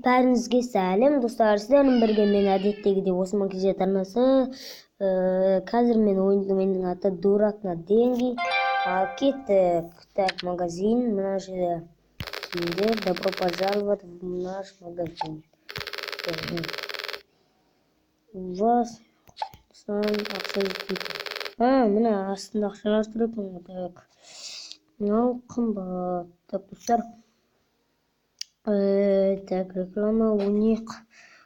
Бәріңізге сәлем достар, сіздермен бірге мен әдеттегідей Осман Кизет арнасы. Қазір мен ойынның аты Дурак на деньги. Кеттік. Так, магазин. Мына жерде киімдер. Добро пожаловать в наш магазин. У вас ақша жетпейді. Мына астында ақшалар тұр екен. Так, мынау қымбат. Так, достар. Так, реклама, уник.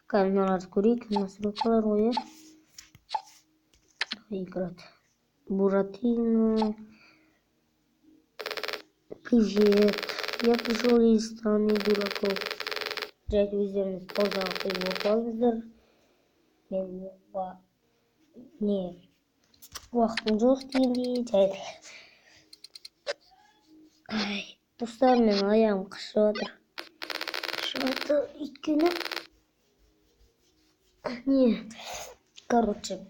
Каналарды көрейік. Настройкалар ғой, играть. Буратино. Привет. Я пришел из страны дураков. Жайды өздеріңіз паузаға қойып оқып алыңыздар. Мен уақытым жоқ дегендей жайды. Достар, мен аяғым қышып жатыр. Өйткені короче,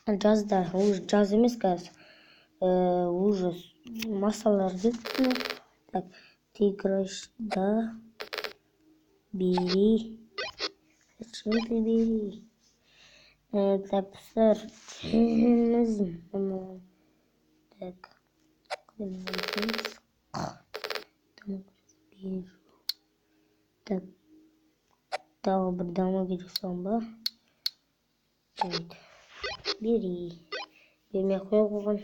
жазда, уже жаз емес қазір, уже массалар жетті. Так, ты играешь, да, бери. Зачем ты бери? Так, сэр, так, так, тағы бір дамаг жасауым ба? Бери. Бермей қоя қойған.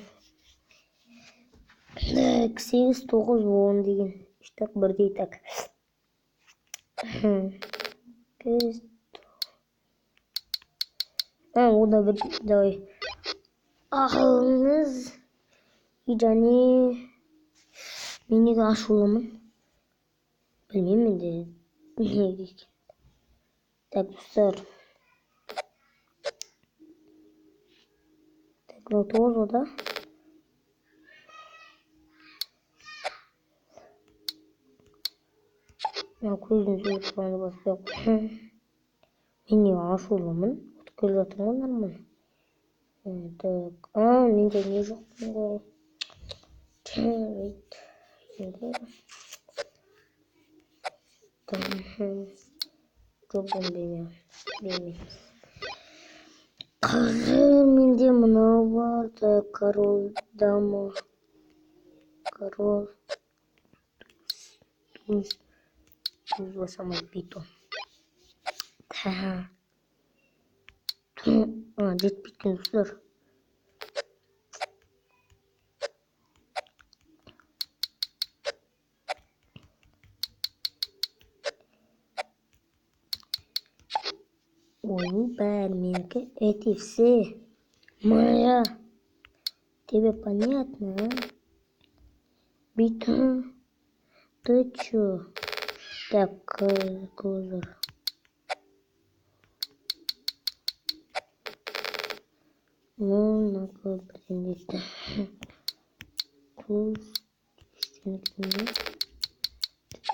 Так, 8, 9, 10 деген. Үштақ бірдей, так. Ода бір, давай. Ақылыңыз. Және мен неге ашулымын? Білмеймін де. Так, достар. Так, мынау 9 ода. Көзімді тұрғанды баспай. Мен неге ашулымын? Отып келе жатырмын ғой нормально. Так, менде не жоқпын ғой. Жоқ, білмеймін. Қазір менде мынау бар. Так, король, дама, король, туз басамай битон. Жетпейтін достар. Ой, бәрі менікі. Эти все моя. Тебе понятно, а? Битон. Ты чё? Так, козыр. Ну-ка, бірден туз.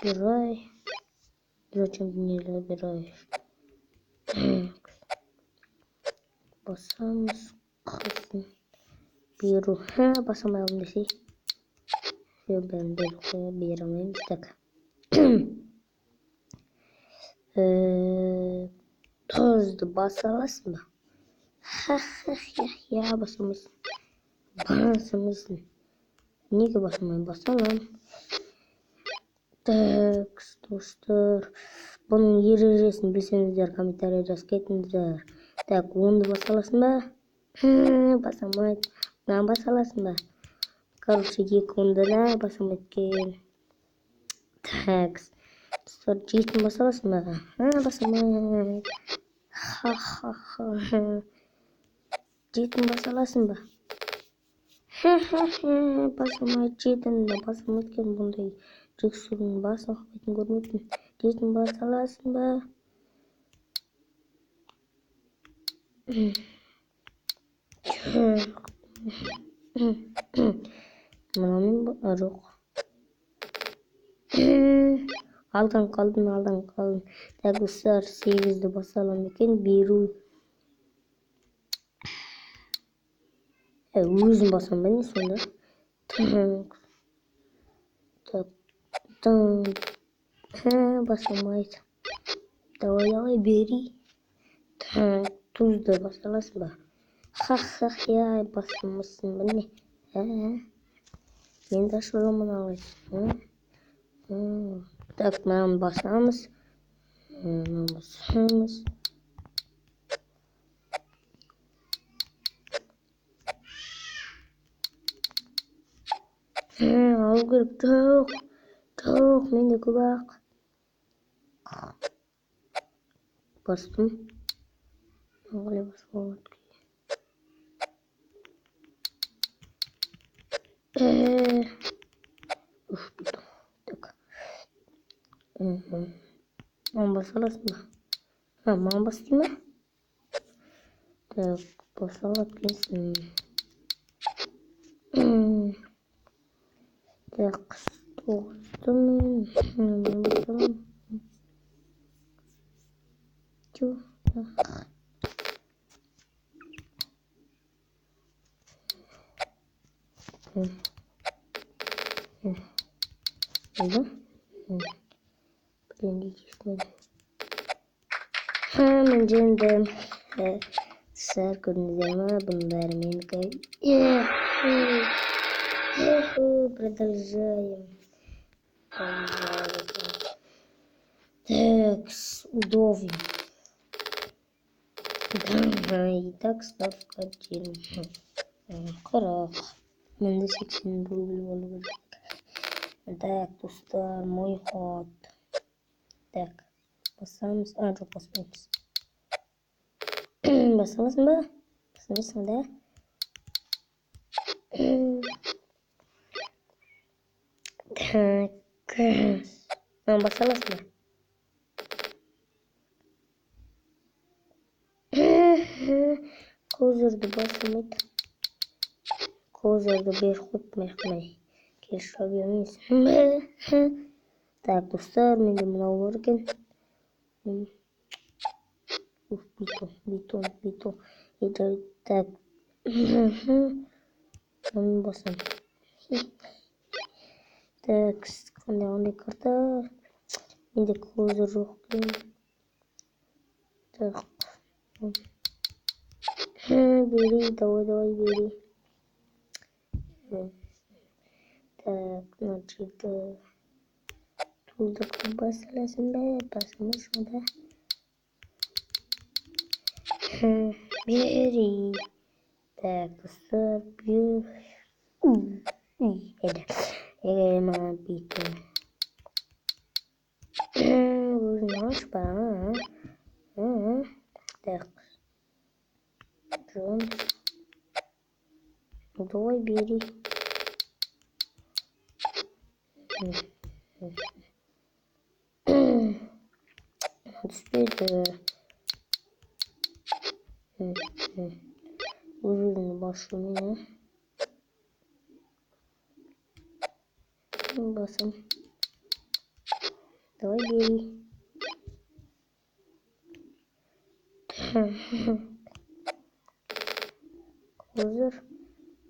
Забирай. Зачем ты не забираешь? Басамыз қасын. Беру. Басамайым десей. Бәрін беремейміз. Так. Тұзды баса аласың ба? Басамайсың. Неге басамайым? Баса алам. Так, достар. Бұның ережесін білсеңіздер, комментария жазып кетіңіздер. Так, 10-ды баса аласың ба? Басамайды. Мынаны баса аласың ба? Короче, 2-10-ды да басамайды кен. Так, достар, 7-ні баса аласың ба? Басамайды. 7-ні баса аласың ба? Басамайды, 7-ні басамайды кен. Бұндай жексұрын басын қақпайтын көрмейтін. 7-ні баса аласың ба? Мұнамен ба? Жоқ. Алдан қалдым. Так, достар, 8-ді баса алам екен. Беру. Өзім басам ба не сонда? Так. Басамайды. давай бери. Tuz da basalasın bak. Ya basılmışsın bu ne? Ben de şuraman alırsın. Так, нам basamız. Basamız. Algır çok. Çok mende kubak. Bastım. Öyle basmamak. Uf, tak. Basalasın bak. Ben bastım mı? Так, basalat kesin. Так, dostum. Bakalım. Çok. Oldu. Birinci kesmedi. Hemen canım. Sar kırmızıma bunu vermeyin. Продолжаем. Так, удобно. И так ставка 1. Хорошо. Менде 80 рубль болуп. Так, достар, мой ход. Так, басамыз. Жоқ, баспаймыз. Басамызбы ба? Басамызбы да? Так. Басамызбы? Козырды басамайды. Козырды бер қоймай. Келші бермейміз. Так, достар, менде мынау бар екен. Бетон. Так. Onu basın. Так, қандай карта. Менде козыр жоқ. Так. Бери, давай бери. Так, значит, туда басаласың ба? Басамысың да? Бери. Так, достар, бер. Маған бейтін. Өзін аш ба? Так. Джон. Давай бери. Түспеді. Өзінің басымен. Басым. Давай бери. Козыр.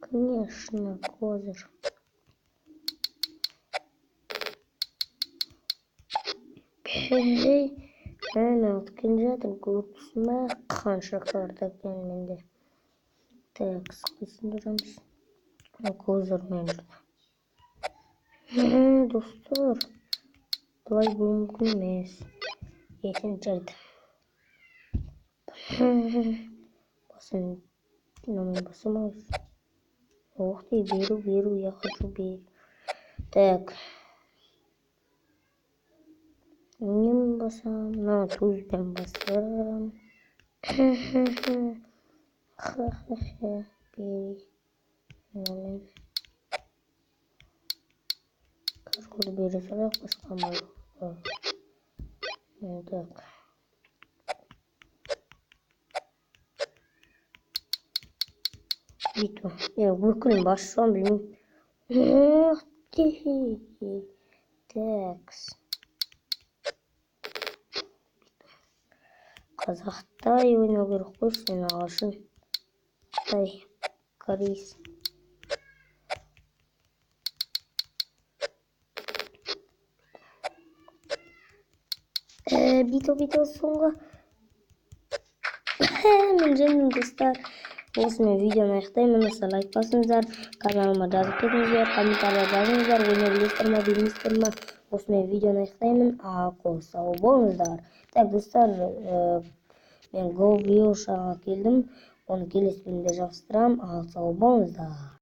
Конечно, козыр. Әне өткен жатыр көріпсің ба? Қанша карта екен менде. Так, қисындырамыз. Козыр мен. Достар. Давай бұл мүмкін емес. Есін жайды. Басым. Мен басамыз. Ох ты, беру, я хочу беру. Так. Нем басам? На, тузбен басам. Ха-ха-ха. Бери. Кашкуды бері салақ басқамай. Так. Биту. Бүкілін бассам білмеймін. Так. Қазақтай ойнау керек қой, сен ағылшын. Қытай, кореец. Бито соңғы. Мен жеңдім достар. Осымен видеоны аяқтаймын. Лайк басыңыздар, каналыма жазып кетіңіздер, комментария жазыңыздар, ойнай білесіздер ма, білмейсіздер ма. Осымен видеоны аяқтаймын. Ақыл сау болыңыздар. Так, достар, мен Go Vioshaға келдім. Оны келесі бөлімде жалғастырамын. Ақыл сау болыңыздар.